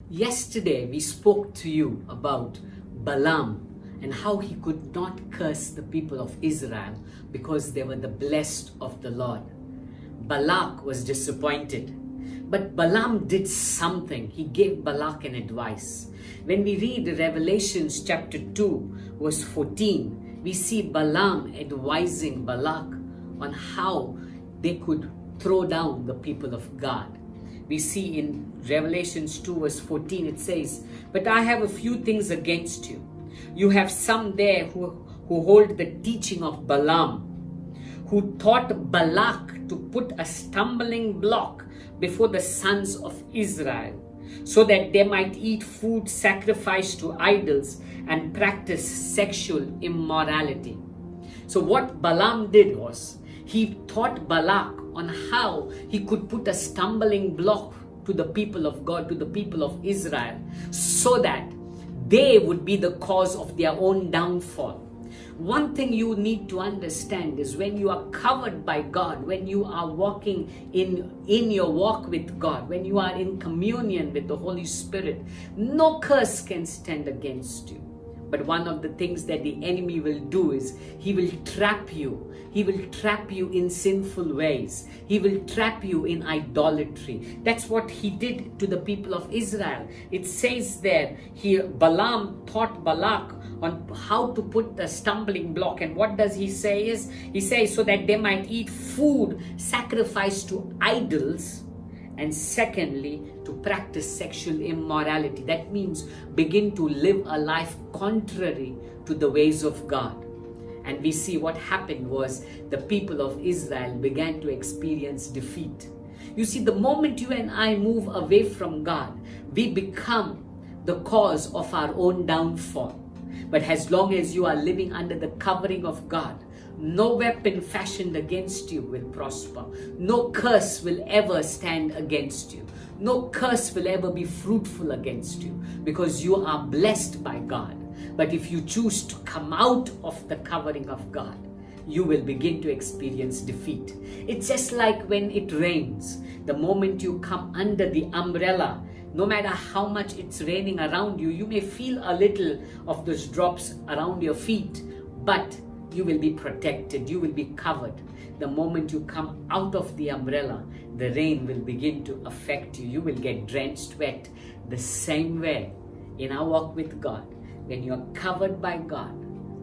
Yesterday we spoke to you about Balaam and how he could not curse the people of Israel because they were the blessed of the Lord. Balak was disappointed, but Balaam did something. He gave Balak an advice. When we read Revelations chapter 2 verse 14, we see Balaam advising Balak on how they could throw down the people of God. We see in Revelations 2 verse 14, it says, "But I have a few things against you. You have some there who hold the teaching of Balaam, who taught Balak to put a stumbling block before the sons of Israel, so that they might eat food sacrificed to idols and practice sexual immorality." So what Balaam did was, he taught Balak on how he could put a stumbling block to the people of God, to the people of Israel, so that they would be the cause of their own downfall. One thing you need to understand is when you are covered by God, when you are walking in your walk with God, when you are in communion with the Holy Spirit, no curse can stand against you. But one of the things that the enemy will do is he will trap you. He will trap you in sinful ways. He will trap you in idolatry. That's what he did to the people of Israel. It says there, here Balaam taught Balak on how to put the stumbling block. And what does he say is, he says so that they might eat food sacrificed to idols, and secondly, to practice sexual immorality. That means begin to live a life contrary to the ways of God. And we see what happened was the people of Israel began to experience defeat. You see, the moment you and I move away from God, we become the cause of our own downfall. But as long as you are living under the covering of God, no weapon fashioned against you will prosper. No curse will ever stand against you. No curse will ever be fruitful against you, because you are blessed by God. But if you choose to come out of the covering of God, you will begin to experience defeat. It's just like when it rains. The moment you come under the umbrella, no matter how much it's raining around you, you may feel a little of those drops around your feet, but you will be protected, you will be covered. The moment you come out of the umbrella, the rain will begin to affect you. You will get drenched wet. The same way, in our walk with God, when you are covered by God,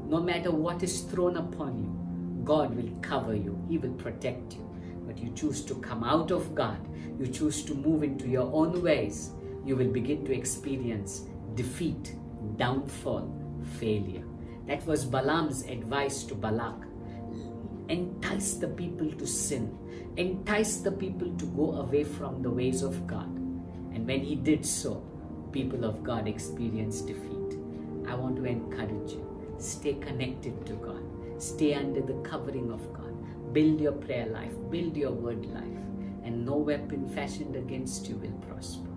no matter what is thrown upon you, God will cover you. He will protect you. But you choose to come out of God, you choose to move into your own ways, you will begin to experience defeat, downfall, failure. That was Balaam's advice to Balak. Entice the people to sin. Entice the people to go away from the ways of God. And when he did so, people of God experienced defeat. I want to encourage you. Stay connected to God. Stay under the covering of God. Build your prayer life. Build your word life. And no weapon fashioned against you will prosper.